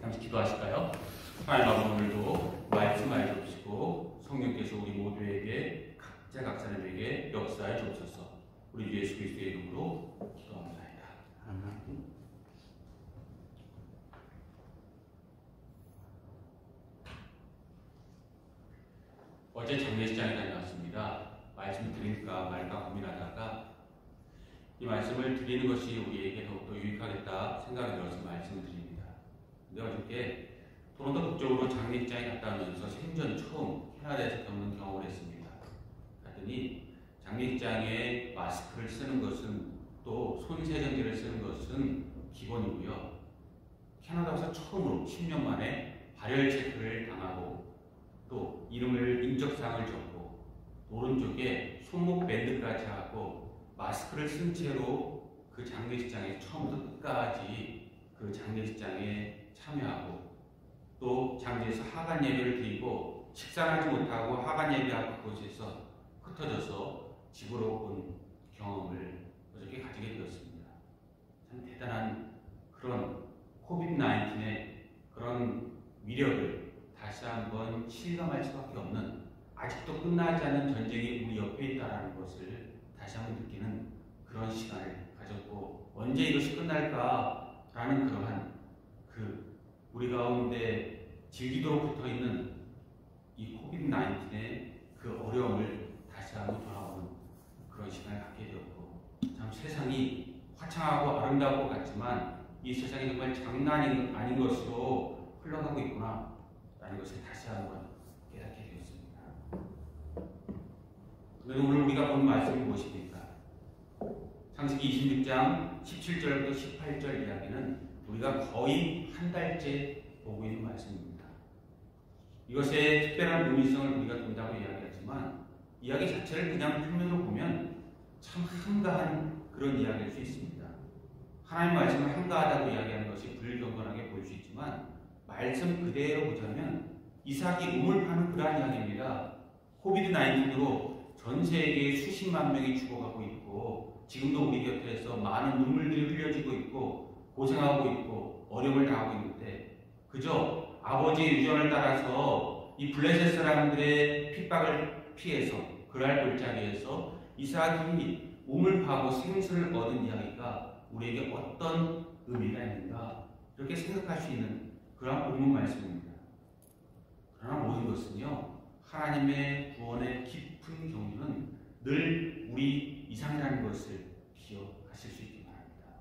잠시 기도하실까요? 하나님 아버지, 오늘도 말씀 알려주시고 성령께서 우리 모두에게 각자 사람에게 역사해 주옵소서. 우리 주 예수 그리스도의 이름으로 기도합니다. 아멘. 어제 장례식장에 다녀왔습니다. 말씀을 드릴까 말까 고민하다가 이 말씀을 드리는 것이 우리에게 더욱더 유익하겠다 생각이 들어서 말씀을 드립니다. 근데 어저께 토론토 북쪽으로 장례식장에 갔다 오면서 생전 처음 캐나다에서 겪는 경험을 했습니다. 갔더니 장례식장에 마스크를 쓰는 것은 또 손세정기를 쓰는 것은 기본이고요. 캐나다에서 처음으로 10년 만에 발열 체크를 당하고 또 이름을 인적사항을 적고 오른쪽에 손목 밴드까지 하고 마스크를 쓴 채로 그 장례식장에 처음부터 끝까지 그 장례식장에 참여하고 또 장례에서 하간 예배를 드리고 식사하지 못하고 하간 예배하고 그곳에서 흩어져서 집으로 온 경험을 어저께 가지게 되었습니다. 참 대단한 그런 코비드-19의 그런 위력을 다시 한번 실감할 수밖에 없는, 아직도 끝나지 않은 전쟁이 우리 옆에 있다는 것을 다시 한번 느끼는 그런 시간을 가졌고, 언제 이것이 끝날까라는 그러한 우리 가운데 질기도록 붙어있는 이 코비드-19의 그 어려움을 다시 한번 돌아보는 그런 시간을 갖게 되었고, 참 세상이 화창하고 아름다울 것 같지만 이 세상이 정말 장난이 아닌 것으로 흘러가고 있구나 라는 것을 다시 한번 깨닫게 되었습니다. 오늘 우리가 본 말씀이 무엇입니까? 창세기 26장 17절부터 18절 이야기는 우리가 거의 한 달째 보고 있는 말씀입니다. 이것의 특별한 의미성을 우리가 둔다고 이야기하지만 이야기 자체를 그냥 표면으로 보면 참 한가한 그런 이야기일 수 있습니다. 하나님 말씀을 한가하다고 이야기하는 것이 불경건하게 보일 수 있지만 말씀 그대로 보자면 이삭이 우물 파는 그러한 이야기입니다. 코비드-19으로 전 세계에 수십만 명이 죽어가고 있고 지금도 우리 곁에서 많은 눈물들이 흘려지고 있고 고생하고 있고 어려움을 당하고 있는데 그저 아버지의 유전을 따라서 이 블레셋 사람들의 핍박을 피해서 그랄 골짜기에서 이삭이 우물 파고 생수를 얻은 이야기가 우리에게 어떤 의미가 있는가 이렇게 생각할 수 있는 그런 본문 말씀입니다. 그러나 모든 것은요, 하나님의 구원의 깊은 경륜은 늘 우리 이상이라는 것을 기억하실 수 있기 바랍니다.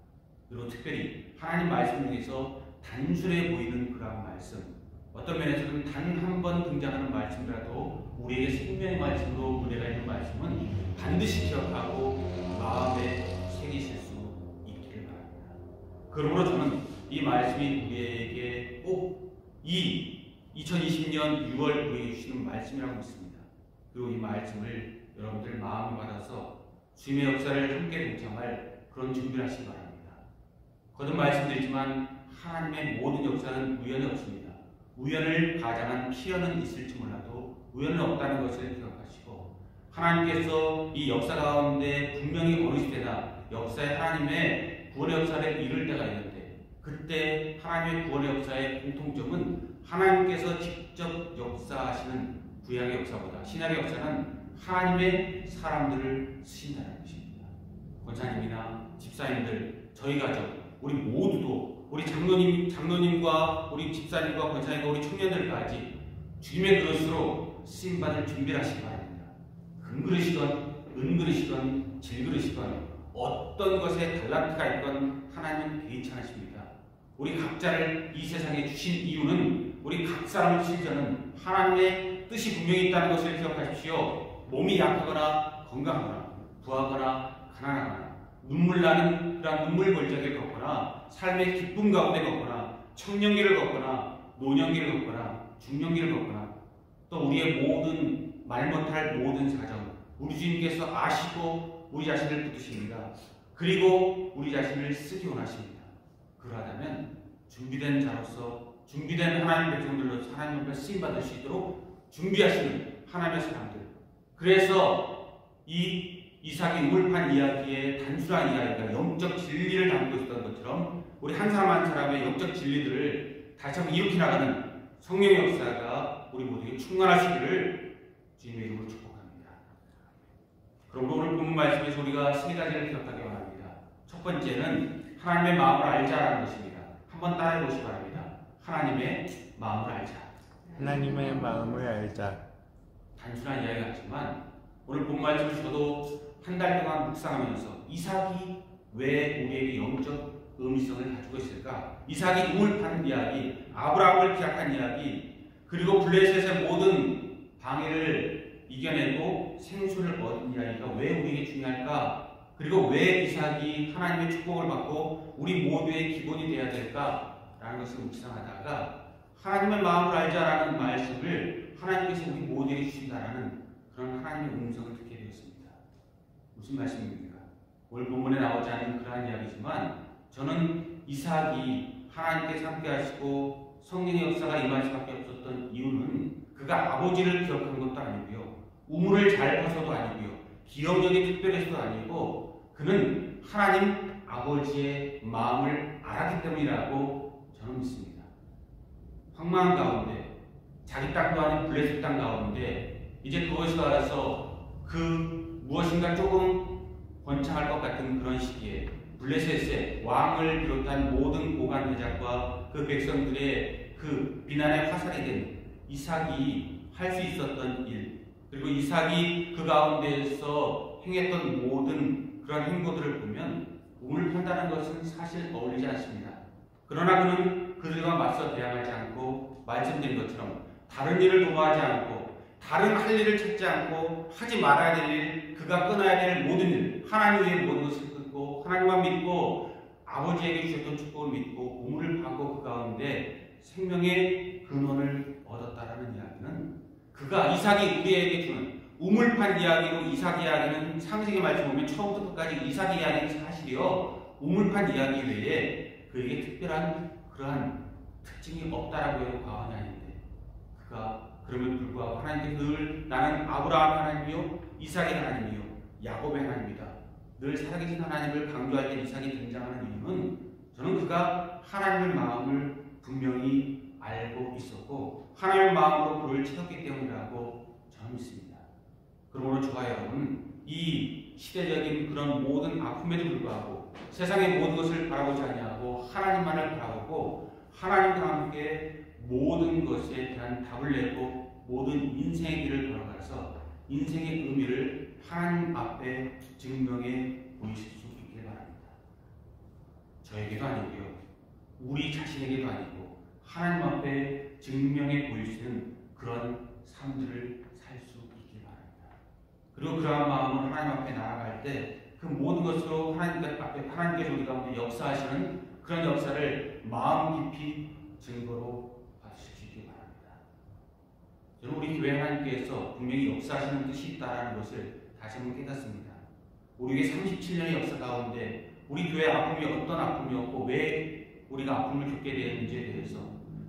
그리고 특별히 하나님 말씀 중에서 단순해 보이는 그러한 말씀, 어떤 면에서는 단 한 번 등장하는 말씀이라도 우리에게 생명의 말씀으로 무대가 있는 말씀은 반드시 기억하고 마음에 새기실 수 있기를 바랍니다. 그러므로 저는 이 말씀이 우리에게 꼭 이 2020년 6월 우리에게 주시는 말씀이라고 믿습니다. 그리고 이 말씀을 여러분들 마음을 받아서 주님의 역사를 함께 동참할 그런 준비를 하시기 바랍니다. 거듭 말씀드리지만 하나님의 모든 역사는 우연이 없습니다. 우연을 가장한 필연은 있을지 몰라도 우연은 없다는 것을 기억하시고 하나님께서 이 역사 가운데 분명히 어느 시대나 역사에 하나님의 구원의 역사를 이룰 때가 있는데 그때 하나님의 구원의 역사의 공통점은 하나님께서 직접 역사하시는 구약의 역사보다 신약의 역사는 하나님의 사람들을 쓰신다는 것입니다. 권사님이나 집사님들, 저희 가족, 우리 모두도 우리 장로님과 우리 집사님과 권사님과 우리 청년들까지 주님의 그릇으로 쓰임받을 준비를 하시기 바랍니다. 금그릇이건 은그릇이건 질그릇이건 어떤 것에 달란트가 있건 하나님은 개의치 않으십니다. 우리 각자를 이 세상에 주신 이유는 우리 각 사람을 실저는 하나님의 뜻이 분명히 있다는 것을 기억하십시오. 몸이 약하거나 건강하거나 부하거나 가난하거나 눈물 나는 그런 눈물 골짜기를 걷거나 삶의 기쁨 가운데 걷거나 청년기를 걷거나 노년기를 걷거나 중년기를 걷거나 또 우리의 모든 말 못할 모든 사정 우리 주님께서 아시고 우리 자신을 붙드십니다. 그리고 우리 자신을 쓰기 원하십니다. 그러하다면 준비된 자로서 준비된 하나님 백성들로서 하나님 앞에 쓰임받을 수 있도록 준비하시는 하나님의 사람들. 그래서 이 이삭이 우물판 이야기의 단순한 이야기가 영적 진리를 담고 있었던 것처럼 우리 한 사람 한 사람의 영적 진리들을 다시 한번 일으켜 나가는 성령의 역사가 우리 모두에게 충만하시기를 주님의 이름으로 축복합니다. 그러므로 오늘 본문 말씀에서 우리가 세 가지를 기억하기 바랍니다. 첫 번째는 하나님의 마음을 알자라는 것입니다. 한번 따라해 보시기 바랍니다. 하나님의 마음을 알자. 하나님의 마음을 알자. 단순한 이야기 같지만 오늘 본 말씀을 저도 한 달 동안 묵상하면서 이삭이 왜 우리에게 영적 의미성을 가지고 있을까? 이삭이 우물 파는 이야기, 아브라함을 기약한 이야기, 그리고 블레셋의 모든 방해를 이겨내고 생수를 얻은 이야기가 왜 우리에게 중요할까? 그리고 왜 이삭이 하나님의 축복을 받고 우리 모두의 기본이 되어야 될까? 라는 것을 묵상하다가 하나님의 마음을 알자라는 말씀을 하나님께서 우리 모두에게 주신다라는 그런 하나님의 음성을 듣게 되었습니다. 무슨 말씀입니까? 오늘 본문에 나오지 않은 그러한 이야기지만 저는 이삭이 하나님께서 함께 하시고 성령의 역사가 임할 수밖에 없었던 이유는 그가 아버지를 기억한 것도 아니고요. 우물을 잘 파서도 아니고요. 기억력이 특별해서도 아니고 그는 하나님 아버지의 마음을 알았기 때문이라고 저는 믿습니다. 황망한 가운데 자기 땅도 아닌 블레셋 땅 가운데 이제 그것이 와서 그 무엇인가 조금 번창할 것 같은 그런 시기에 블레셋의 왕을 비롯한 모든 고관 대작과 그 백성들의 그 비난의 화살이 된 이삭이 할 수 있었던 일, 그리고 이삭이 그 가운데에서 행했던 모든 그런 행보들을 보면 우물을 판다는 것은 사실 어울리지 않습니다. 그러나 그는 그들과 맞서 대항하지 않고 말씀드린 것처럼 다른 일을 도모하지 않고 다른 할 일을 찾지 않고 하지 말아야 될 일, 그가 끊어야 될 모든 일, 하나님 외의 모든 것을 끊고 하나님만 믿고 아버지에게 주셨던 축복을 믿고 우물을 파고 그 가운데 생명의 근원을 얻었다라는 이야기는 그가 이삭이 우리에게 주는 우물판 이야기로 이삭 이야기는 창세기 말씀 보면 처음부터 끝까지 이삭 이야기는 사실이요. 우물판 이야기 외에 그에게 특별한 그러한 특징이 없다라고 해도 과언이 아닌데 그가 그럼에도 불구하고 하나님께 늘 나는 아브라함 하나님이요 이삭의 하나님이요 야곱의 하나님이다. 늘 살아계신 하나님을 강조할 때 이삭이 등장하는 이유는 저는 그가 하나님의 마음을 분명히 알고 있었고 하나님의 마음으로 그를 채웠기 때문이라고 저는 믿습니다. 그러므로 저와 여러분 이 시대적인 그런 모든 아픔에도 불구하고 세상의 모든 것을 바라보지 아니하고 하나님만을 바라보고 하나님과 함께 모든 것에 대한 답을 내고 모든 인생의 길을 걸어가서 인생의 의미를 하나님 앞에 증명해 보이실 수 있길 바랍니다. 저에게도 아니고요. 우리 자신에게도 아니고 하나님 앞에 증명해 보일 수 있는 그런 삶들을 살 수 있길 바랍니다. 그리고 그러한 마음으로 하나님 앞에 나아갈 때 그 모든 것으로 하나님 앞에 하나님께서 우리 가운데 역사하시는 그런 역사를 마음 깊이 증거로 받으실 수 있길 바랍니다. 저는 우리 교회 하나님께서 분명히 역사하시는 뜻이 있다는 것을 다시 한번 깨닫습니다. 우리 교회 37년의 역사 가운데 우리 교회 아픔이 어떤 아픔이었고 왜 우리가 아픔을 겪게 되었는지에 대해서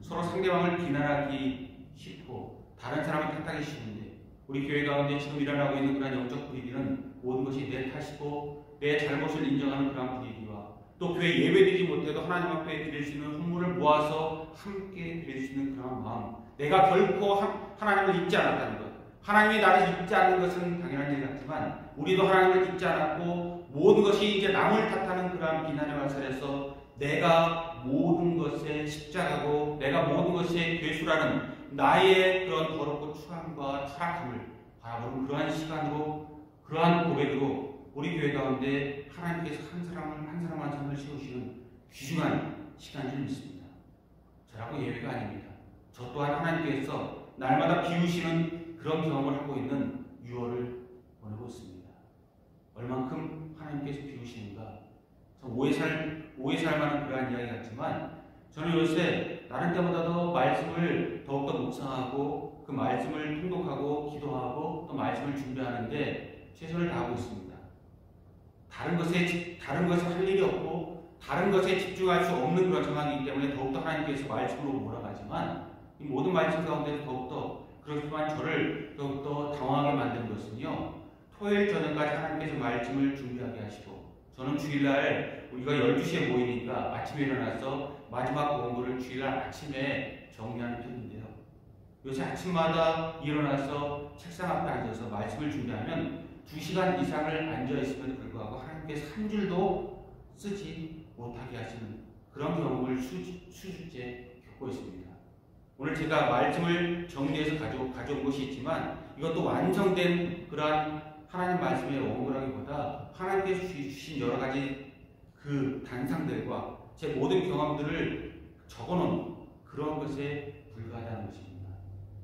서로 상대방을 비난하기 싫고 다른 사람을 탓하기 싫은데 우리 교회 가운데 지금 일어나고 있는 그런 영적 분위기는 모든 것이 내 탓이고 내 잘못을 인정하는 그런 분위기와 또 교회 예배드리지 못해도 하나님 앞에 드릴 수 있는 헌물을 모아서 함께 드릴 수 있는 그런 마음, 내가 결코 하나님을 잊지 않았다는 것, 하나님이 나를 잊지 않는 것은 당연한 일 같지만 우리도 하나님을 잊지 않았고 모든 것이 이제 남을 탓하는 그러한 비난의 화살에서 내가 모든 것에 십자가고 내가 모든 것에 괴수라는 나의 그런 더럽고 추함과 추락함을 바라보는 그러한 시간으로 그러한 고백으로 우리 교회 가운데 하나님께서 한 사람 한 사람을 세우시는 귀중한 시간인 줄 믿습니다. 저라고 예외가 아닙니다. 저 또한 하나님께서 날마다 비우시는 그런 경험을 하고 있는 6월을 보내고 있습니다. 얼만큼 하나님께서 비우시는가? 오해 살 만한 그러한 이야기 같지만 저는 요새 다른 때보다도 말씀을 더욱더 묵상하고 그 말씀을 통독하고 기도하고 또 말씀을 준비하는데 최선을 다하고 있습니다. 다른 것에 할 일이 없고 다른 것에 집중할 수 없는 그런 상황이기 때문에 더욱더 하나님께서 말씀으로 몰아가지만 이 모든 말씀 가운데 더욱더 그렇지만 저를 더욱더 당황하게 만든 것은요. 토요일 저녁까지 하나님께서 말씀을 준비하게 하시고 저는 주일날 우리가 12시에 모이니까 아침에 일어나서 마지막 공부를 주일날 아침에 정리하는 편인데요. 요새 아침마다 일어나서 책상 앞에 앉아서 말씀을 준비하면 2시간 이상을 앉아있음에도 불구하고 하나님께서 한 줄도 쓰지 못하게 하시는 그런 경험을 수주째 겪고 있습니다. 오늘 제가 말씀을 정리해서 가져온 것이 있지만 이것도 완성된 그러한 하나님 말씀의 원고라기보다 하나님께서 주신 여러 가지 그 단상들과 제 모든 경험들을 적어놓은 그런 것에 불과하다는 것입니다.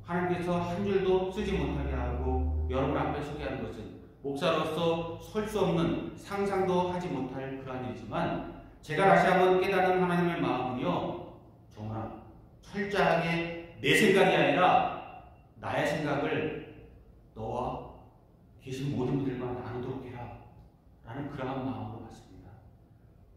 하나님께서 한 줄도 쓰지 못하게 하고 여러분 앞에 서게 하는 것은 목사로서 설 수 없는 상상도 하지 못할 그러한 일이지만 제가 다시 한번 깨닫는 하나님의 마음은요, 정말 철저하게 내 생각이 아니라 나의 생각을 너와 계신 모든 분들과 나누도록 해라 라는 그러한 마음으로 봤습니다.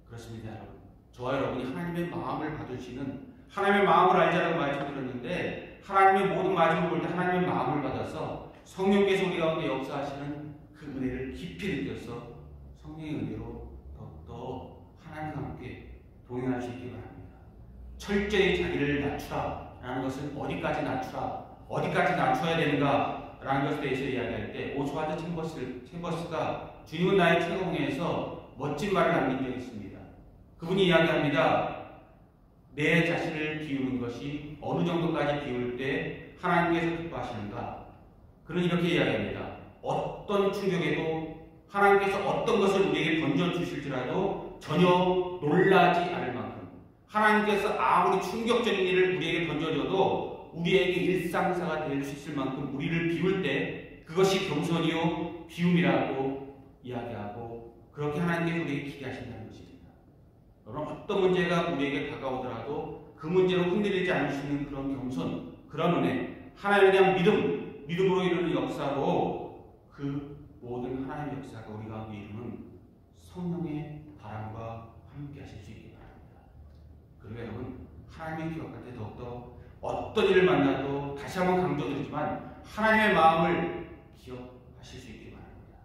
그렇습니다, 여러분. 저와 여러분이 하나님의 마음을 받으시는 하나님의 마음을 알자라고 말씀드렸는데 하나님의 모든 말씀을 볼 때 하나님의 마음을 받아서 성령께서 우리 가운데 역사하시는 그 은혜를 깊이 느껴서 성령의 은혜로 더욱더 하나님과 함께 동행할 수 있기 바랍니다. 철저히 자기를 낮추라 라는 것은 어디까지 낮추라, 어디까지 낮춰야 되는가 라는 것에 대해서 이야기할 때 오스왈드 챔버스가 주님은 나의 최고봉에서 멋진 말을 남긴 적이 있습니다. 그분이 이야기합니다. 내 자신을 비우는 것이 어느 정도까지 비울 때 하나님께서 기뻐하시는가? 그는 이렇게 이야기합니다. 어떤 충격에도 하나님께서 어떤 것을 우리에게 던져주실지라도 전혀 놀라지 않을 만큼 하나님께서 아무리 충격적인 일을 우리에게 던져줘도 우리에게 일상사가 될 수 있을 만큼 우리를 비울 때 그것이 겸손이요 비움이라고 이야기하고 그렇게 하나님께서 우리에게 기대하신다는 것입니다. 여러분 어떤 문제가 우리에게 다가오더라도 그 문제로 흔들리지 않을 수 있는 그런 겸손, 그런 은혜, 하나님에 대한 믿음으로 이루는 역사로 그 모든 하나님의 역사가 우리 가운데 이루는 성령의 바람과 함께 하실 수 있기 바랍니다. 그리고 여러분 하나님의 기억할 때 더욱더 어떤 일을 만나도 다시 한번 강조드리지만 하나님의 마음을 기억하실 수 있기 바랍니다.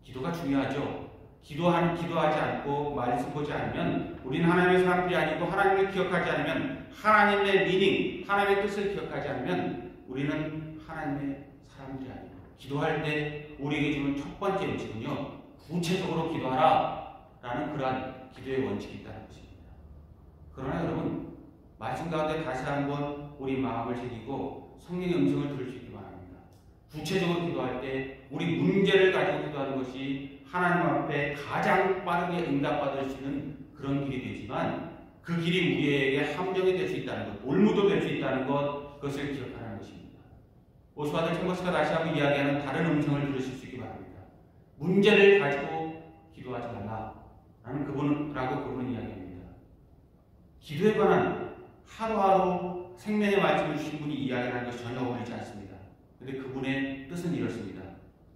기도가 중요하죠. 기도하지 않고 말씀 보지 않으면 우리는 하나님의 사람들이 아니고 하나님을 기억하지 않으면 하나님의 미닝, 하나님의 뜻을 기억하지 않으면 우리는 하나님의 사람들이 아니고 기도할 때 우리에게 주는 첫 번째 원칙은요. 구체적으로 기도하라 라는 그러한 기도의 원칙이 있다는 것입니다. 그러나 여러분 말씀 가운데 다시 한번 우리 마음을 새기고 성령의 음성을 들을 수 있기 바랍니다. 구체적으로 기도할 때 우리 문제를 가지고 기도하는 것이 하나님 앞에 가장 빠르게 응답받을 수 있는 그런 길이 되지만 그 길이 우리에게 함정이 될 수 있다는 것, 올무도 될 수 있다는 것, 그것을 기억하라는 것입니다. 오스왈드 챔버스가 다시 한번 이야기하는 다른 음성을 들으실 수 있기 바랍니다. 문제를 가지고 기도하지 말라라는 그분은 이야기합니다. 기도에 관한 하루하루 생명의 말씀을 주신 분이 이야기하는 것이 전혀 어울리지 않습니다. 그런데 그분의 뜻은 이렇습니다.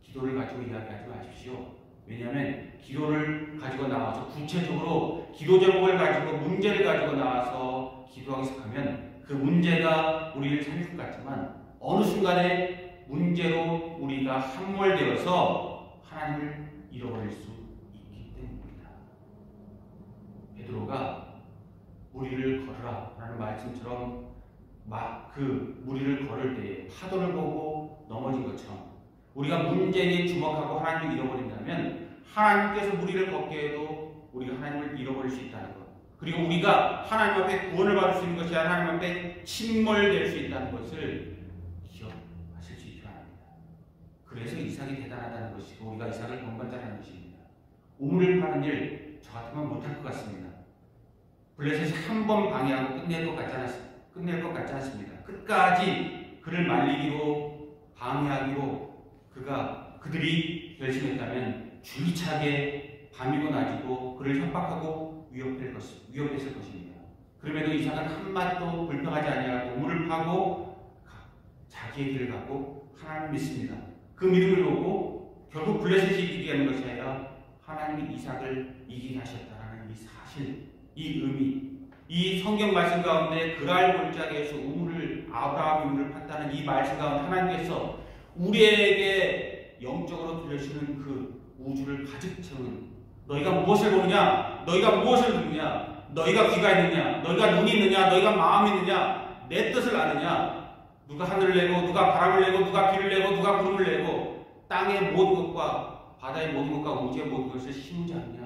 기도를 가지고 이야기하지 마십시오. 왜냐하면 기도를 가지고 나와서 구체적으로 기도 제목을 가지고 문제를 가지고 나와서 기도하기 시작하면 그 문제가 우리를 살릴 것 같지만 어느 순간에 문제로 우리가 함몰되어서 하나님을 잃어버릴 수 있기 때문입니다. 베드로가 무리를 걸으라 라는 말씀처럼 그 무리를 걸을 때에 파도를 보고 넘어진 것처럼 우리가 문제에 주목하고 하나님을 잃어버린다면 하나님께서 우리를 걷게 해도 우리가 하나님을 잃어버릴 수 있다는 것, 그리고 우리가 하나님 앞에 구원을 받을 수 있는 것이 아니라 하나님 앞에 침몰될 수 있다는 것을 기억하실 수 있기 바랍니다. 그래서 이삭이 대단하다는 것이고 우리가 이삭을 본받자는 것입니다. 우물을 파는 일 저 같으면 못할 것 같습니다. 블레셋이 한 번 방해하고 끝낼 것 같지 않습니다. 끝까지 그를 말리기로 방해하기로 그들이 결심했다면 줄기차게 밤이고 낮이고 그를 협박하고 위협했을 것입니다. 그럼에도 이삭은 한마디도 불평하지 아니하고 우물을 파고 자기의 길을 가고 하나님을 믿습니다. 그 믿음을 보고 결국 블레셋이 이기게 하는 것이 아니라 하나님이 이삭을 이기게 하셨다라는 이 사실, 이 의미, 이 성경 말씀 가운데 그랄 골짜기에서 아브라함이 우물을 팠다는 이 말씀 가운데 하나님께서 우리에게 영적으로 들려주시는 그 우주를 가득 채우는 너희가 무엇을 보느냐? 너희가 무엇을 듣느냐? 너희가 귀가 있느냐? 너희가 눈이 있느냐? 너희가 마음이 있느냐? 내 뜻을 아느냐? 누가 하늘을 내고 누가 바람을 내고 누가 비를 내고 누가 구름을 내고 땅의 모든 것과 바다의 모든 것과 우주의 모든 것을 심지 않느냐?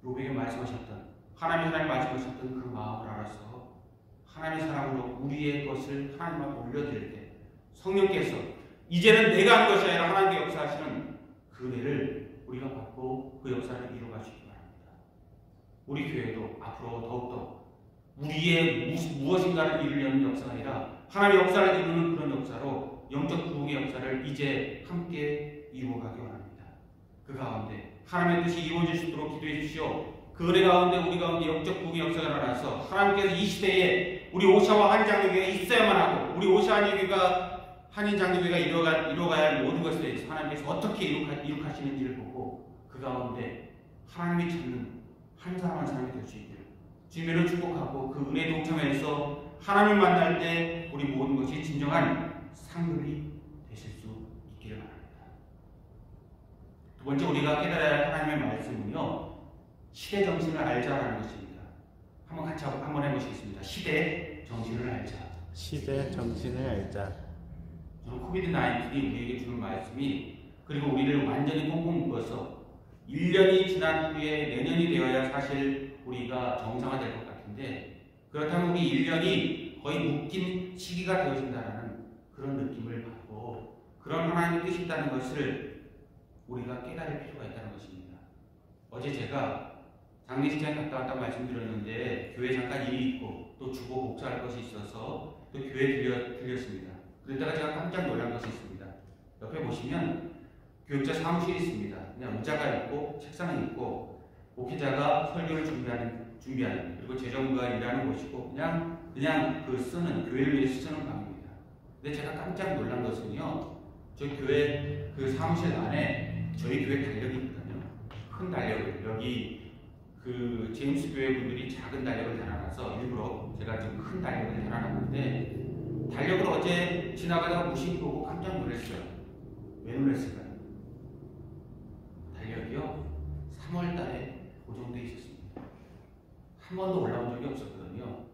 요백에 말씀하셨던 하나님 말씀하셨던 그 마음을 알아서 하나님의 사랑으로 우리의 것을 하나님 앞에 올려드릴 때 성령께서 이제는 내가 하는 것이 아니라 하나님의 역사하시는 그 은혜를 우리가 받고 그 역사를 이루어가시기 바랍니다. 우리 교회도 앞으로 더욱더 우리의 무엇인가를 이루려는 역사가 아니라 하나님의 역사를 이루는 그런 역사로 영적 부흥의 역사를 이제 함께 이루어가기 원합니다. 그 가운데 하나님의 뜻이 이루어질 수 있도록 기도해 주시오. 그 은혜 가운데 우리 가운데 영적 부흥의 역사가 일어나서 하나님께서 이 시대에 우리 오샤와 한인장로교회가 있어야만 하고 우리 오샤 한인장로교회가 이루어가야 할 모든 것에 대해서 하나님께서 어떻게 이룩하시는지를 보고 그 가운데 하나님이 찾는 한 사람 한 사람이 될 수 있기를 주님을 축복하고 그 은혜에 동참해서 하나님을 만날 때 우리 모든 것이 진정한 상급이 되실 수 있기를 바랍니다. 두 번째 우리가 깨달아야 할 하나님의 말씀은요. 시대 정신을 알자라는 것입니다. 한번 해보시겠습니다. 시대 정신을 알자. 시대 정신을 알자. 저는 코비드-19이 우리에게 주는 말씀이 그리고 우리를 완전히 꽁꽁 묶어서 1년이 지난 후에 내년이 되어야 사실 우리가 정상화될 것 같은데 그렇다면 우리 1년이 거의 묶인 시기가 되어진다는 그런 느낌을 받고 그런 하나님의 뜻이 있다는 것을 우리가 깨달을 필요가 있다는 것입니다. 어제 제가 장례식장에 갔다 왔다고 말씀드렸는데 교회 잠깐 일이 있고 또 주고 복사할 것이 있어서 또 교회에 들렸습니다. 그러다가 제가 깜짝 놀란 것이 있습니다. 옆에 보시면 교육자 사무실이 있습니다. 그냥 의자가 있고 책상이 있고 목회자가 설교를 준비하는 그리고 재정부가 일하는 곳이고 그냥 그 쓰는 교회를 위해서 쓰는 방입니다. 근데 제가 깜짝 놀란 것은요. 저 교회 그 사무실 안에 저희 교회 달력이 있거든요. 큰 달력을 여기 그 제임스 교회 분들이 작은 달력을 달아놔서 일부러 제가 지금 큰 달력을 달아놨는데 달력을 어제 지나가다가 무심히 보고 깜짝 놀랐어요. 왜 놀랐을까요? 달력이요 3월달에 고정되어 있었습니다. 한 번도 올라온 적이 없었거든요.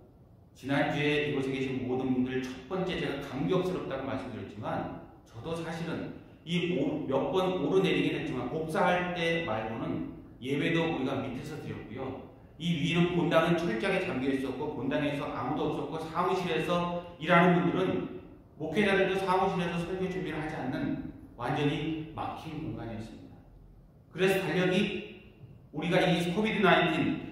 지난주에 이곳에 계신 모든 분들 첫 번째 제가 감격스럽다고 말씀드렸지만 저도 사실은 이 몇 번 오르내리긴 했지만 복사할 때 말고는 예배도 우리가 밑에서 드렸고요. 이 위는 본당은 철저하게 잠겨 있었고 본당에서 아무도 없었고 사무실에서 일하는 분들은 목회자들도 사무실에서 설교 준비를 하지 않는 완전히 막힌 공간이었습니다. 그래서 달력이 우리가 이 코비드-19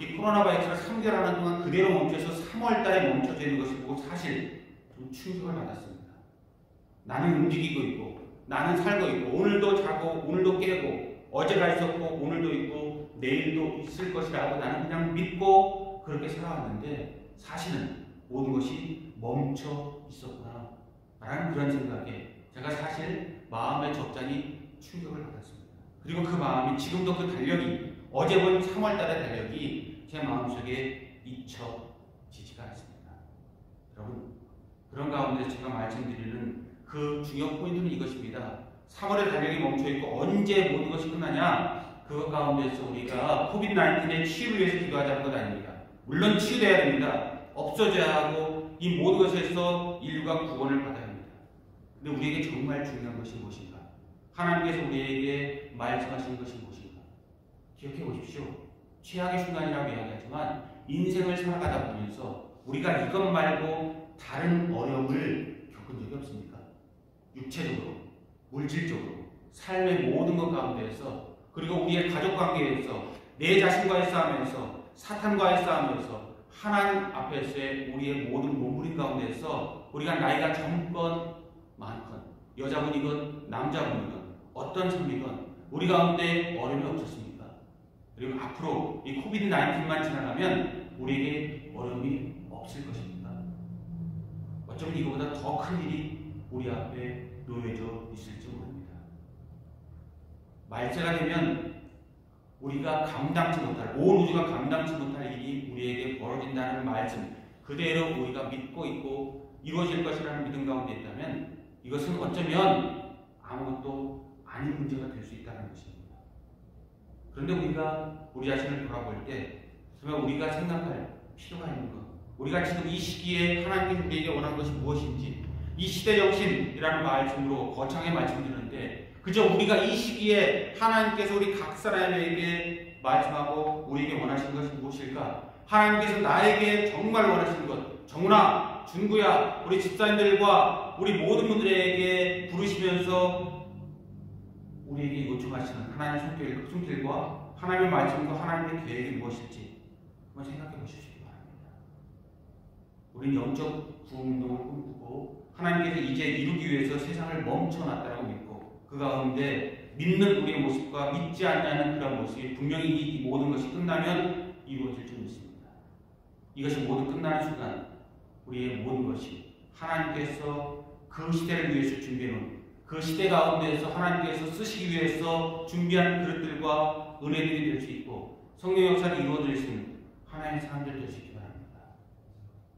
이 코로나 바이러스가 3개월 하는 동안 그대로 멈춰서 3월 달에 멈춰져 있는 것을 보고 사실 좀 충격을 받았습니다. 나는 움직이고 있고 나는 살고 있고 오늘도 자고 오늘도 깨고 어제가 있었고 오늘도 있고 내일도 있을 것이라고 나는 그냥 믿고 그렇게 살아왔는데 사실은 모든 것이 멈춰 있었구나 라는 그런 생각에 제가 사실 마음의 적잖이 충격을 받았습니다. 그리고 그 마음이 지금도 그 달력이 어제 본 3월달의 달력이 제 마음속에 잊혀지지가 않습니다. 여러분 그런 가운데 제가 말씀드리는 그 중요한 포인트는 이것입니다. 3월에 달력이 멈춰있고 언제 모든 것이 끝나냐 그 가운데서 우리가 코비드-19의 치유를 위해서 기도하자는 것 아닙니다. 물론 치유돼야 됩니다. 없어져야 하고 이 모든 것에서 인류가 구원을 받아야 합니다. 근데 우리에게 정말 중요한 것이 무엇인가? 하나님께서 우리에게 말씀하신 것이 무엇인가? 기억해 보십시오. 최악의 순간이라고 이야기하지만 인생을 살아가다 보면서 우리가 이것 말고 다른 어려움을 겪은 적이 없습니까? 육체적으로, 물질적으로, 삶의 모든 것 가운데에서 그리고 우리의 가족 관계에서 내 자신과의 싸움에서 사탄과의 싸움에서 하나님 앞에서의 우리의 모든 몸부림 가운데에서 우리가 나이가 젊건 많건 여자분이건 남자분이건 어떤 삶이건 우리 가운데 어려움이 없었습니까? 그리고 앞으로 이 코비드-19만 지나가면 우리에게 어려움이 없을 것입니다. 어쩌면 이거보다 더 큰 일이 우리 앞에 놓여져 있을지 모릅니다. 말세가 되면 우리가 감당치 못할, 온 우주가 감당치 못할 일이 우리에게 벌어진다는 말씀 그대로 우리가 믿고 있고 이루어질 것이라는 믿음 가운데 있다면 이것은 어쩌면 아무것도 아닌 문제가 될 수 있다는 것입니다. 그런데 우리가 우리 자신을 돌아볼 때 정말 우리가 생각할 필요가 있는 것, 우리가 지금 이 시기에 하나님께서 우리에게 원하는 것이 무엇인지, 이 시대 정신이라는 말씀으로 거창하게 말씀드리는데, 그저 우리가 이 시기에 하나님께서 우리 각 사람에게 말씀하고 우리에게 원하시는 것이 무엇일까? 하나님께서 나에게 정말 원하시는 것, 정훈아, 준구야, 우리 집사님들과 우리 모든 분들에게 부르시면서 우리에게 요청하시는 하나님의 손길과 하나님의 말씀과 하나님의 계획이 무엇일지 한번 생각해 보시기 바랍니다. 우리는 영적 구원운동을 꿈꾸고 하나님께서 이제 이루기 위해서 세상을 멈춰놨다고 믿고 그 가운데 믿는 우리의 모습과 믿지 않냐는 그런 모습이 분명히 이 모든 것이 끝나면 이루어질 줄 믿습니다. 이것이 모두 끝나는 순간 우리의 모든 것이 하나님께서 그 시대를 위해서 준비해놓은 그 시대 가운데에서 하나님께서 쓰시기 위해서 준비한 그릇들과 은혜들이 될 수 있고 성령 역사를 이루어질 수 있는 하나님의 사람들 될 수 있기 바랍니다.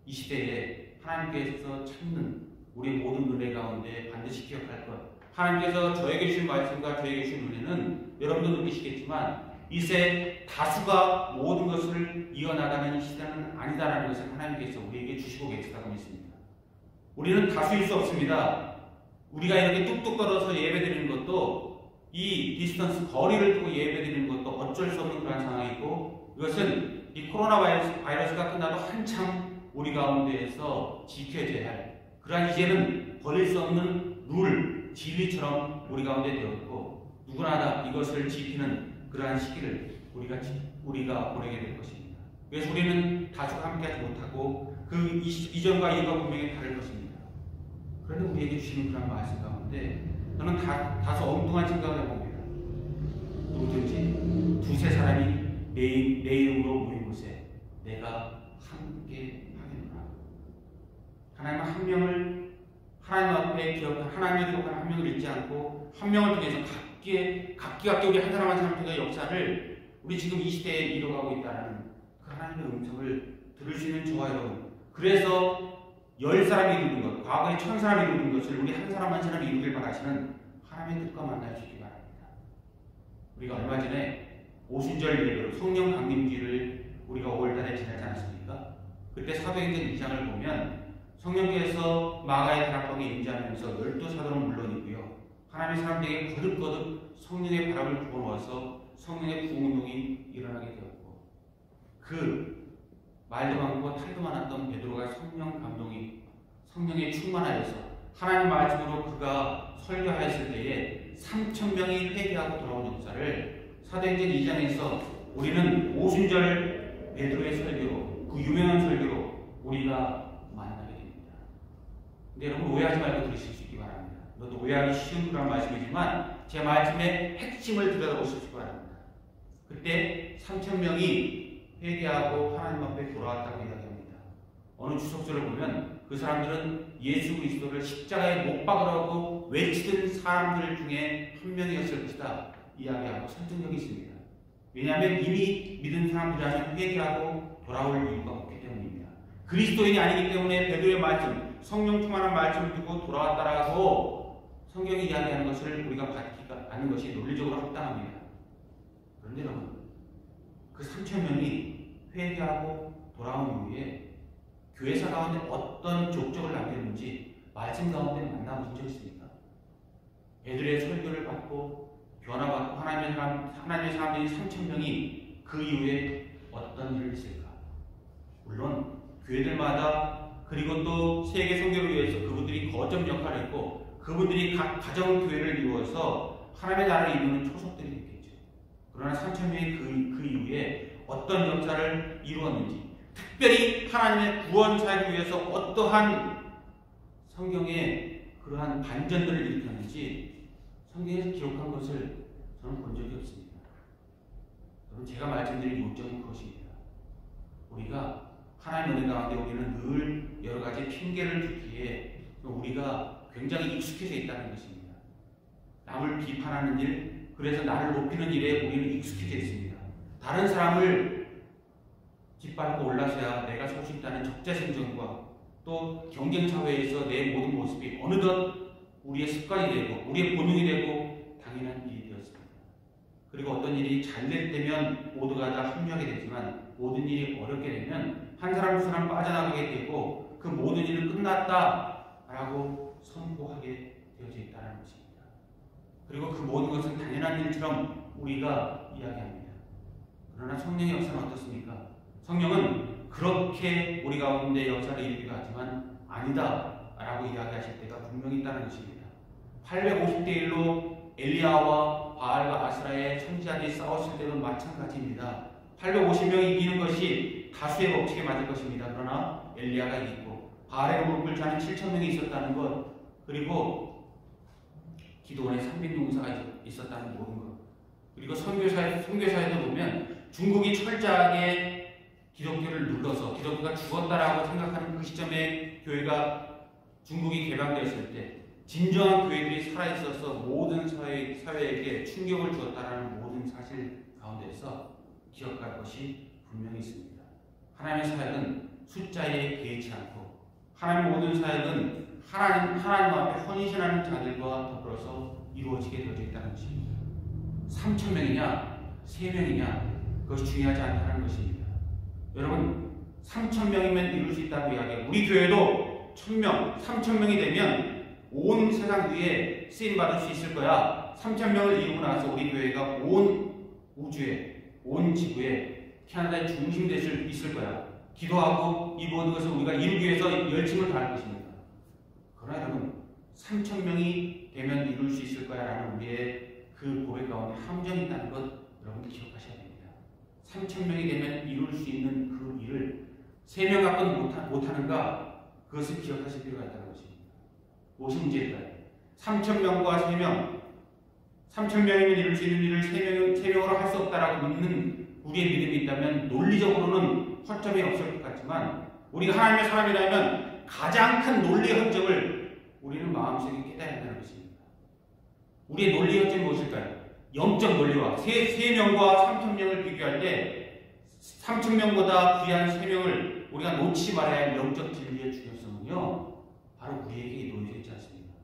이 시대에 하나님께서 찾는 우리 모든 은혜 가운데 반드시 기억할 것, 하나님께서 저에게 주신 말씀과 저에게 주신 은혜는 여러분도 느끼시겠지만 이제 다수가 모든 것을 이어나가는 이 시대는 아니다라는 것을 하나님께서 우리에게 주시고 계시다고 믿습니다. 우리는 다수일 수 없습니다. 우리가 이렇게 뚝뚝 떨어서 예배드리는 것도 이 디스턴스 거리를 두고 예배드리는 것도 어쩔 수 없는 그런 상황이고 이것은 이 코로나 바이러스가 끝나도 한참 우리 가운데에서 지켜져야 할 그러한 이제는 버릴 수 없는 룰, 진리처럼 우리 가운데 되었고 누구나 다 이것을 지키는 그러한 시기를 우리가 보내게 될 것입니다. 그래서 우리는 다수가 함께하지 못하고 그 이전과 이후가 분명히 다를 것입니다. 그런데 우리에게 주시는 그런 말씀 가운데 저는 다소 엉뚱한 생각을 해봅니다. 누구든지 두세 사람이 내 이름으로 모인 곳에 내가 함께 하겠노라. 하나님은 한 명을 하나님 앞에 기억한 하나님의 기억한 한 명을 잊지 않고 한 명을 통해서 각기 우리 한 사람 한 사람 통해 역사를 우리 지금 이 시대에 이뤄가고 있다는 그 하나님의 음성을 들을 수 있는 저와 여러분. 그래서 10사람이 이루는 것, 과거에 1000사람이 이루는 것을 우리 한 사람 한 사람이 이루길 바라시는 하나님의 뜻과 만날 수 있기 바랍니다. 우리가 얼마 전에 오순절 예배로 성령 강림주일을 우리가 5월달에 지나지 않았습니까? 그때 사도행전 2장을 보면 성령께서 마가의 다락방에 임재하면서 12사도는 물론이고요. 하나님의 사람들에게 거듭거듭 성령의 바람을 부어넣어서 성령의 부흥운동이 일어나게 되었고 그 말도 많고 탈도 많았던 베드로가 성령에 충만하여서 하나님 말씀으로 그가 설교하였을 때에 3,000명이 회개하고 돌아온 역사를 사도행전 2장에서 우리는 오순절 베드로의 설교로 그 유명한 설교로 우리가 만나게 됩니다. 근데 여러분 오해하지 말고 들으실 수 있기 바랍니다. 너도 오해하기 쉬운 그런 말씀이지만 제 말씀의 핵심을 들여다보시기 바랍니다. 그때 3,000명이 회개하고 하나님 앞에 돌아왔다고 이야기합니다. 어느 주석서를 보면 그 사람들은 예수 그리스도를 십자가에 못 박으라고 외치던 사람들 중에 한 명이었을 것이다 이야기하고 설득력이 있습니다. 왜냐하면 이미 믿은 사람들이라면 회개하고 돌아올 이유가 없기 때문입니다. 그리스도인이 아니기 때문에 베드로의 말씀, 성령 충만한 말씀을 두고 돌아왔다라고 성경이 이야기하는 것을 우리가 받기가 않는 것이 논리적으로 합당합니다. 그런데 여러분, 그 3,000명이 회개하고 돌아온 이후에 교회사 가운데 어떤 족적을 남겼는지 말씀 가운데 만나보신 적 있습니까? 베드로의 설교를 받고 변화받고 하나님의 사람들이 3,000명이 그 이후에 어떤 일을 했을까? 물론 교회들마다 그리고 또 세계 선교를 위해서 그분들이 거점 역할을 했고 그분들이 각 가정 교회를 이루어서 하나님의 나라를 이루는 초석들이 됐겠죠. 그러나 3,000명이 그 이후에 어떤 역사를 이루었는지 특별히 하나님의 구원 사역을 위해서 어떠한 성경의 그러한 반전들을 일으켰는지 성경에서 기록한 것을 저는 본 적이 없습니다. 여러분 제가 말씀드린 요점은 그것입니다. 우리가 하나님 은혜 가운데 우리는 늘 여러 가지 핑계를 주기에 우리가 굉장히 익숙해져 있다는 것입니다. 남을 비판하는 일, 그래서 나를 높이는 일에 우리는 익숙해져 있습니다. 다른 사람을 짓밟고 올라서야 내가 설 수 있다는 적자생존과 또 경쟁사회에서 내 모든 모습이 어느덧 우리의 습관이 되고 우리의 본능이 되고 당연한 일이 되었습니다. 그리고 어떤 일이 잘 될 때면 모두가 다 합류하게 되지만 모든 일이 어렵게 되면 한 사람 한 사람 빠져나가게 되고 그 모든 일은 끝났다라고 선포하게 되어져 있다는 것입니다. 그리고 그 모든 것은 당연한 일처럼 우리가 이야기합니다. 그러나 성령의 역사는 어떻습니까? 성령은 그렇게 우리 가운데 역사를 이루기도 하지만 아니다라고 이야기하실 때가 분명히 있다는 것입니다. 850대 1로 엘리야와 바알과 아스라의 선지자들이 싸웠을 때도 마찬가지입니다. 850명이 이기는 것이 다수의 법칙에 맞을 것입니다. 그러나 엘리야가 이기고 바알의 무릎 꿇지 않은 7,000명이 있었다는 것, 그리고 기도원에 300용사가 있었다는 모든 것, 그리고 선교사에도 보면 중국이 철저하게 기독교를 눌러서 기독교가 죽었다라고 생각하는 그 시점에 교회가 중국이 개방되었을 때 진정한 교회들이 살아있어서 모든 사회에게 충격을 주었다라는 모든 사실 가운데서 기억할 것이 분명히 있습니다. 하나님의 사역은 숫자에 개의치 않고 하나님 모든 사역은 하나님 앞에 헌신하는 자들과 더불어서 이루어지게 되어져 있다는 것입니다. 3,000명이냐 3명이냐 그것이 중요하지 않다는 것입니다. 여러분 3,000명이면 이룰 수 있다고 이야기해요. 우리 교회도 1,000명, 3,000명이 되면 온 세상 위에 쓰임받을 수 있을 거야. 3,000명을 이루고 나서 우리 교회가 온 우주에, 온 지구에 캐나다의 중심 될 수 있을 거야. 기도하고 이 모든 것을 우리가 이루기 위해서 열심을 다할 것입니다. 그러나 여러분 3,000명이 되면 이룰 수 있을 거야 라는 우리의 그 고백 가운데 함정이 있다는 것 여러분 기억하셔야 됩니다. 3,000명이 되면 이룰 수 있는 그 일을 3명 갖고는 못하는가? 그것을 기억하실 필요가 있다는 것입니다. 무엇이 문제일까요? 3,000명과 3명, 3,000명이면 이룰 수 있는 일을 3명으로 할 수 없다라고 믿는 우리의 믿음이 있다면 논리적으로는 허점이 없을 것 같지만 우리가 하나님의 사람이라면 가장 큰 논리 허점을 우리는 마음속에 깨달아야 한다는 것입니다. 우리의 논리 허점이 무엇일까요? 영적 논리와 3명과 3,000명을 비교할 때 3,000명보다 귀한 3명을 우리가 놓치지 말아야 할 영적 진리의 중요성은요, 바로 우리에게 놓여져 있지 않습니다.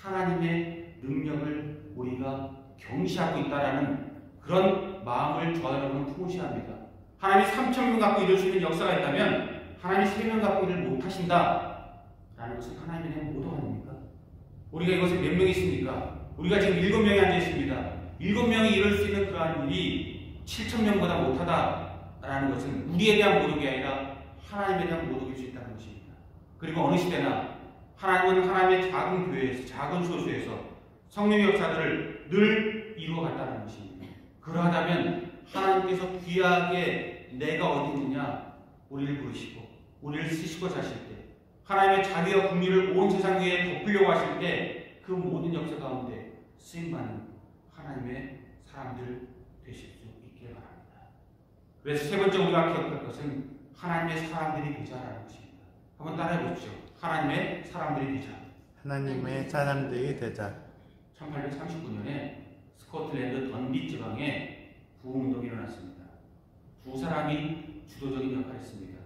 하나님의 능력을 우리가 경시하고 있다라는 그런 마음을 저와 여러분은 품으셔야 합니다. 하나님이 3,000명 갖고 이룰 수 있는 역사가 있다면 하나님이 3명 갖고 일을 못하신다 라는 것은 하나님의 대한 모독 아닙니까? 우리가 이것에 몇 명이 있습니까? 우리가 지금 7명이 앉아 있습니다. 7명이 이룰 수 있는 그러한 일이 7,000명보다 못하다라는 것은 우리에 대한 모독이 아니라 하나님에 대한 모독일 수 있다는 것입니다. 그리고 어느 시대나 하나님은 하나님의 작은 교회에서, 작은 소수에서 성령의 역사들을 늘 이루어갔다는 것입니다. 그러하다면 하나님께서 귀하게 내가 어디 있느냐 우리를 부르시고 우리를 쓰시고 자실 때 하나님의 자비와 긍휼을 온 세상 위에 덮으려고 하실 때 그 모든 역사 가운데 쓰임받는 하나님의 사람들 되실 수 있기를 바랍니다. 그래서 세 번째 우리가 기억할 것은 하나님의 사람들이 되자라는 것입니다. 한번 따라해 보십시오. 하나님의 사람들이 되자. 하나님의 사람들이 되자. 1839년에 스코틀랜드 던비 지방에 부흥운동이 일어났습니다. 두 사람이 주도적인 역할을 했습니다.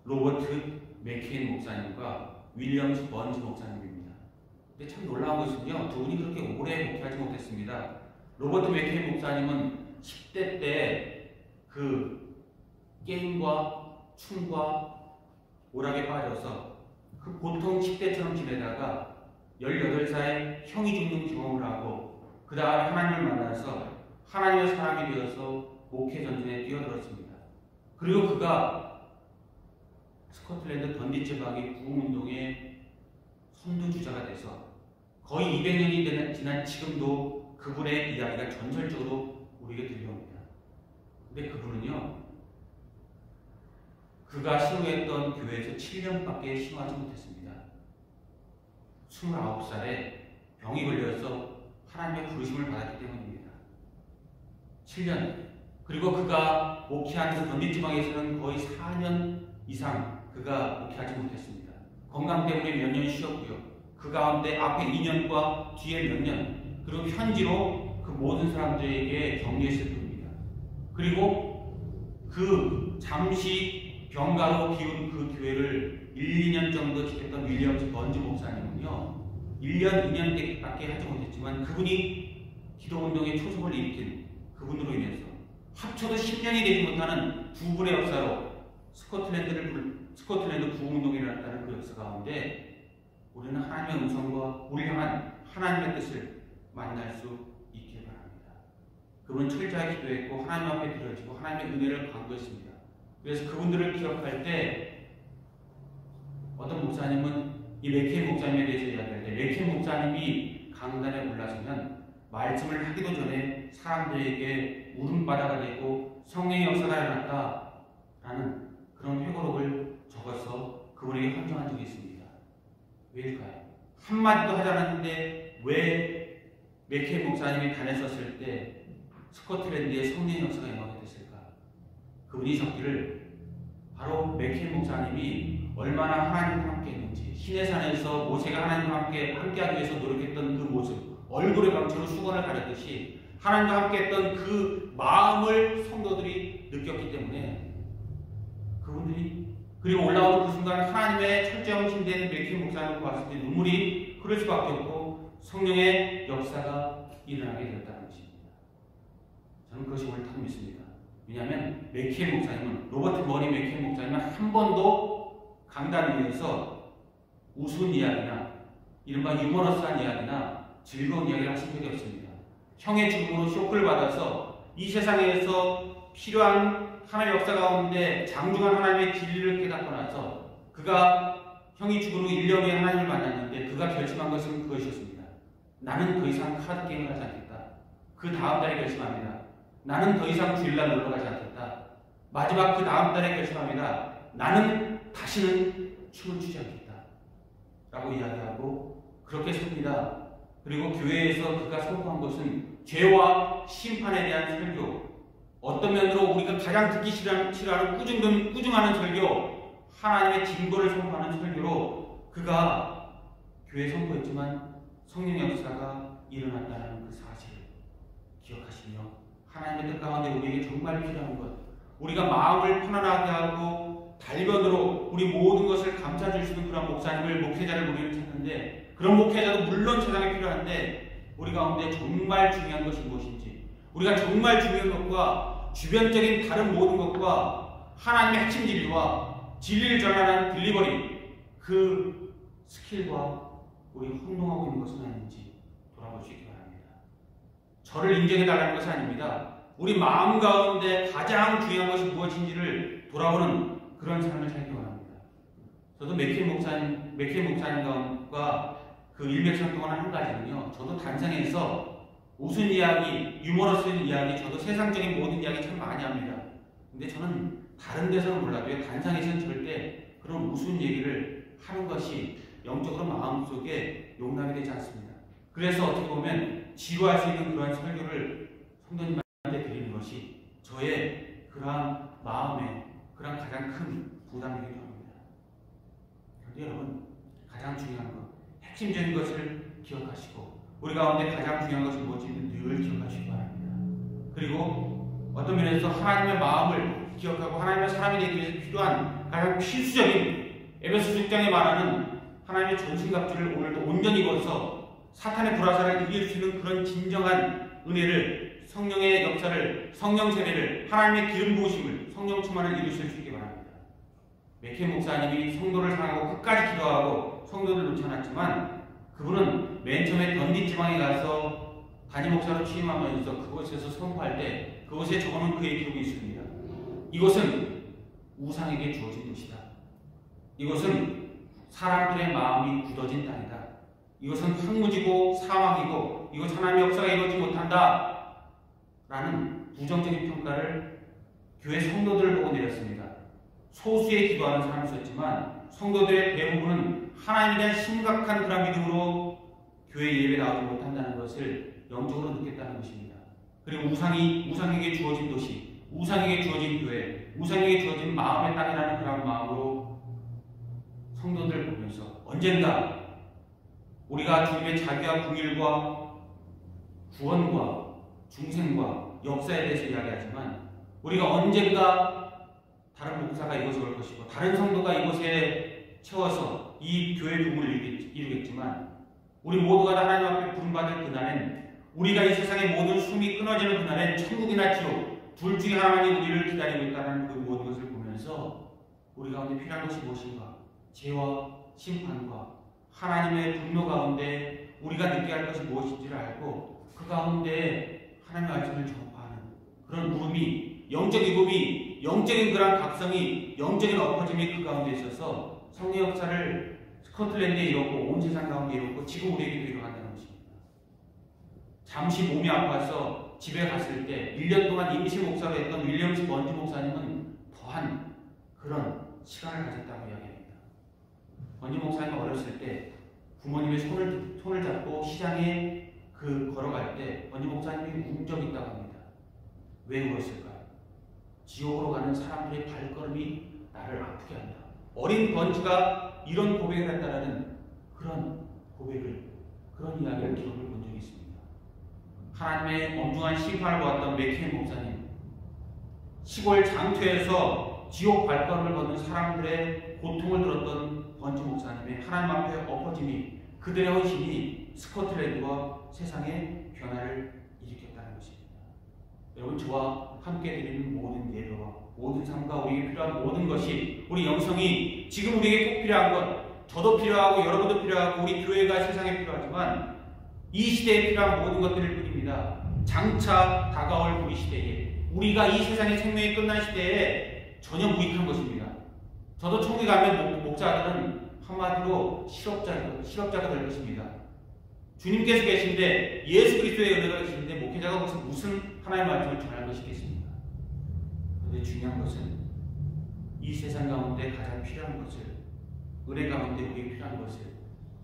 로버트 맥케인 목사님과 윌리엄스 번즈 목사님입니다. 근데 참 놀라운 것은요, 두 분이 그렇게 오래 목회하지 못했습니다. 로버트 맥케인 목사님은 10대 때 그 게임과 춤과 오락에 빠져서 그 보통 10대처럼 지내다가 18살에 형이 죽는 경험을 하고 그 다음에 하나님을 만나서 하나님의 사람이 되어서 목회 전쟁에 뛰어들었습니다. 그리고 그가 스코틀랜드 던디 지방의 부흥운동의 선두주자가 돼서 거의 200년이 지난 지금도 그분의 이야기가 전설적으로 우리에게 들려옵니다. 근데 그분은요, 그가 신우했던 교회에서 7년밖에 신우하지 못했습니다. 29살에 병이 걸려서 하나님의 부르심을 받았기 때문입니다. 7년. 그리고 그가 목회한 그 던디지방에서는 거의 4년 이상 그가 목회하지 못했습니다. 건강 때문에 몇 년 쉬었고요. 그 가운데 앞에 2년과 뒤에 몇 년, 그리고 편지로 그 모든 사람들에게 격려했을 뿐입니다. 그리고 그 잠시 병가로 비운 그 교회를 1, 2년 정도 지켰던 윌리엄스 번즈 목사님은요, 1년, 2년밖에 하지 못했지만 그분이 기도운동의 초석을 일으킨 그분으로 인해서 합쳐도 10년이 되지 못하는 두 분의 역사로 스코틀랜드 구운동이라는 그 역사 가운데 우리는 하나님의 음성과 우리 향한 하나님의 뜻을 만날 수 있기를 바랍니다. 그분은 철저하게 기도했고 하나님 앞에 드려지고 하나님의 은혜를 간구했습니다. 그래서 그분들을 기억할 때 어떤 목사님은 이 레키 목사님에 대해서 이야기할 때 레키 목사님이 강단에 올라서면 말씀을 하기도 전에 사람들에게 울음바다가 되고 성령의 역사가 일어났다라는 그런 회고록을 적어서 그분에게 헌정한 적이 있습니다. 왜일까요? 한마디도 하지 않았는데 왜 맥케이 목사님이 단에 섰을 때 스코틀랜드의 성령의 역사가 임하게 됐을까? 그분이 적기를 바로 맥케이 목사님이 얼마나 하나님과 함께 했는지, 시내산에서 모세가 하나님과 함께하기 위해서 노력했던 그 모습, 얼굴의 강체로 수건을 가렸듯이 하나님과 함께했던 그 마음을 성도들이 느꼈기 때문에 그분들이 그리고 올라오는 그 순간 하나님의 철저하신된 맥케이 목사님을 봤을 때 눈물이 흐를 수밖에 없고 성령의 역사가 일어나게 되었다는 것입니다. 저는 그것이 옳다고 믿습니다. 왜냐하면 맥케이 목사님은 로버트 머리 맥케이 목사님은 한 번도 강단 위에서 우스운 이야기나 이른바 유머러스한 이야기나 즐거운 이야기를 하신 적이 없습니다. 형의 죽음으로 쇼크를 받아서 이 세상에서 필요한 하나님의 역사 가운데 장중한 하나님의 진리를 깨닫고 나서 그가 형이 죽은 후 1년 후에 하나님을 만났는데 그가 결심한 것은 그것이었습니다. 나는 더 이상 카드게임을 하지 않겠다. 그 다음 달에 결심합니다. 나는 더 이상 주일날 놀러 가지 않겠다. 마지막 그 다음 달에 결심합니다. 나는 다시는 춤을 추지 않겠다. 라고 이야기하고 그렇게 삽니다. 그리고 교회에서 그가 선포한 것은 죄와 심판에 대한 설교, 어떤 면으로 우리가 가장 듣기 싫어하는 꾸중하는 설교, 하나님의 징벌을 선포하는 설교로 그가 교회에 선포했지만 성령 역사가 일어났다는 그 사실을 기억하시며 하나님의 뜻 가운데 우리에게 정말 필요한 것, 우리가 마음을 편안하게 하고 달변으로 우리 모든 것을 감싸줄 수 있는 그런 목회자를 우리는 찾는데 그런 목회자도 물론 세상에 필요한데 우리 가운데 정말 중요한 것이 무엇인지, 우리가 정말 중요한 것과 주변적인 다른 모든 것과 하나님의 핵심 진리와 진리를 전하는 딜리버리, 그 스킬과 우리 혼동하고 있는 것은 아닌지 돌아볼 수 있기 바랍니다. 저를 인정해달라는 것이 아닙니다. 우리 마음 가운데 가장 중요한 것이 무엇인지를 돌아보는 그런 삶을 살기 바랍니다. 저도 맥케이 목사님과 그 일맥상 동안 한 가지는요, 저도 단상에서 웃은 이야기, 유머러스한 이야기, 저도 세상적인 모든 이야기 참 많이 합니다. 근데 저는 다른 데서는 몰라도요, 단상에서는 절대 그런 우스운 얘기를 하는 것이 영적으로 마음속에 용납이 되지 않습니다. 그래서 어떻게 보면 지루할 수 있는 그러한 설교를 성도님한테 드리는 것이 저의 그러한 마음의 그러한 가장 큰 부담이기도 합니다. 그런데 여러분, 가장 중요한 것, 핵심적인 것을 기억하시고 우리 가운데 가장 중요한 것이 무엇인지 늘 기억하시기 바랍니다. 그리고 어떤 면에서 하나님의 마음을 기억하고 하나님의 사람이 되기 위해서 필요한 가장 필수적인 에베소 6장에 말하는 하나님의 전신갑주를 오늘도 온전히 입어서 사탄의 불화살을 이길 수 있는 그런 진정한 은혜를, 성령의 역사를, 성령 세례를, 하나님의 기름 부으심을, 성령 충만을 이루실 수 있게 바랍니다. 맥케이 목사님이 성도를 사랑하고 끝까지 기도하고 성도를 놓지 않았지만 그분은 맨 처음에 던디 지방에 가서 단임 목사로 취임하면서 그곳에서 선포할 때 그곳에 적어놓은 그의 기록이 있습니다. 이곳은 우상에게 주어진 곳이다. 이곳은 사람들의 마음이 굳어진 땅이다. 이것은 황무지고 사막이고 이곳 하나님의 역사가 이루어지지 못한다. 라는 부정적인 평가를 교회 성도들을 보고 내렸습니다. 소수의 기도하는 사람이 있었지만 성도들의 대부분은 하나님에 대한 심각한 그런 믿음으로 교회 예배 나오지 못한다는 것을 영적으로 느꼈다는 것입니다. 그리고 우상에게 주어진 도시, 우상에게 주어진 교회, 우상에게 주어진 마음의 땅이라는 그런 마음으로 성도들을 보면서 언젠가 우리가 주님의 자비와 긍휼과 구원과 중생과 역사에 대해서 이야기하지만 우리가 언젠가 다른 목사가 이곳에 올 것이고 다른 성도가 이곳에 채워서 이 교회 부흥을 이루겠지만 우리 모두가 다 하나님 앞에 부름받을 그날엔 우리가 이 세상의 모든 숨이 끊어지는 그날엔 천국이나 지옥 둘 중에 하나만이 우리를 기다리고 있다는 그 모든 것을 보면서 우리 가운데 필요한 것이 무엇인가? 죄와 심판과 하나님의 분노 가운데 우리가 느껴야 할 것이 무엇인지를 알고 그 가운데 하나님의 말씀을 전파하는 그런 물음이, 영적인 부음이, 영적인 그런 각성이, 영적인 엎어짐이 그 가운데 있어서 성령 역사를 스코틀랜드에 이뤘고 온 세상 가운데 이뤘고 지금 우리에게도 일어난다는 것입니다. 잠시 몸이 아파서 집에 갔을 때 1년 동안 임시 목사로 했던 윌리엄스 번지 목사님은 더한 그런 시간을 가졌다고 이야기합니다. 번지 목사님 어렸을 때 부모님의 손을 잡고 시장에 걸어갈 때 번지 목사님이 운 적이 있다고 합니다. 왜 울었을까요? 지옥으로 가는 사람들의 발걸음이 나를 아프게 한다. 어린 번지가 이런 고백을 했다라는 그런 고백을, 그런 이야기를 기록을 본 적이 있습니다. 하나님의 엄중한 심판을 보았던 맥케인 목사님, 시골 장터에서 지옥 발걸음을 걷는 사람들의 고통을 들었던 번지 목사님의 하나님 앞에 엎어짐이, 그들의 헌신이 스코틀랜드와 세상의 변화를 일으켰다는 것입니다. 여러분, 저와 함께 드리는 모든 예배와 모든 삶과 우리에게 필요한 모든 것이, 우리 영성이 지금 우리에게 꼭 필요한 것, 저도 필요하고 여러분도 필요하고 우리 교회가 세상에 필요하지만 이 시대에 필요한 모든 것들일 뿐입니다. 장차 다가올 우리 시대에, 우리가 이 세상의 생명이 끝난 시대에 전혀 무익한 것입니다. 저도 천국에 가면 목자들은 한마디로 실업자가 될 것입니다. 주님께서 계신데, 예수 그리스도의 은혜가 계신데 목회자가 무슨 하나님의 말씀을 전할 것이겠습니까? 그런데 중요한 것은 이 세상 가운데 가장 필요한 것을, 은혜 가운데 우리에게 필요한 것을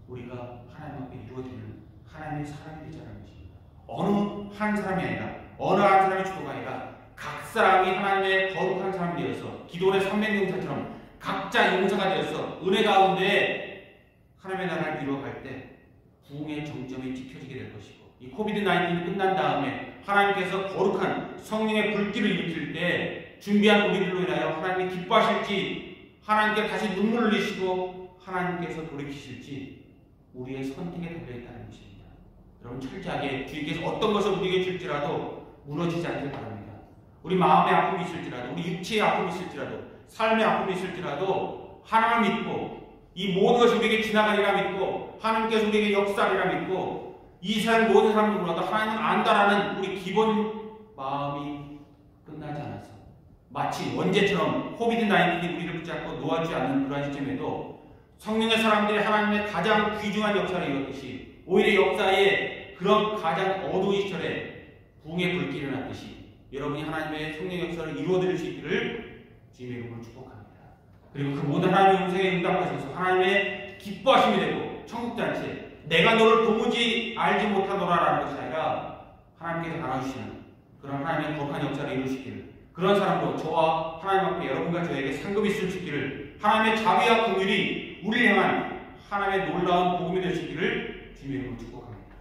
우리가 하나님 앞에 이루어지는 하나님의 사람이 되자는 것입니다. 어느 한 사람이 아니라, 어느 한 사람의 주도가 아니라 각 사람이 하나님의 거룩한 사람이 되어서 기도원의 300용사처럼 각자 용사가 되어서 은혜 가운데 하나님의 나라를 이루어갈 때 부흥의 정점이 지켜지게 될 것이고, 이 코비드-19이 끝난 다음에 하나님께서 거룩한 성령의 불길을 일으킬 때 준비한 우리들로 인하여 하나님이 기뻐하실지, 하나님께 다시 눈물을 흘리시고 하나님께서 돌이키실지 우리의 선택에 달려있다는 것입니다. 여러분, 철저하게 주님께서 어떤 것을 우리에게 줄지라도 무너지지 않길 바랍니다. 우리 마음의 아픔이 있을지라도, 우리 육체의 아픔이 있을지라도, 삶의 아픔이 있을지라도 하나님을 믿고 이 모든 것이 우리에게 지나가리라 믿고 하나님께서 우리에게 역사하리라 믿고 이 세상 모든 사람들 몰라도 하나님은 안다라는 우리 기본 마음이 끝나지 않아서 마치 원죄처럼 코비드-19이 우리를 붙잡고 놓아주지 않는 그러한 시점에도 성령의 사람들이 하나님의 가장 귀중한 역사를 이뤘듯이, 오히려 역사의 그런 가장 어두운 시절에 부흥의 불길이 났듯이 여러분이 하나님의 성령 역사를 이루어드릴 수 있기를 주님의 이름으로 축복합니다. 그리고 그 모든 하나님의 음성에 응답하셔서 하나님의 기뻐하심이 되고 천국잔치에 내가 너를 도무지 알지 못하노라라는 것이 아니라 하나님께서 나눠주시는 그런 하나님의 거룩한 역사를 이루시기를, 그런 사람도 저와 하나님 앞에 여러분과 저에게 상급이 있을 수 있기를, 하나님의 자비와 긍휼이 우리를 향한 하나님의 놀라운 복음이 될 수 있기를 주님의 이름으로 축복합니다.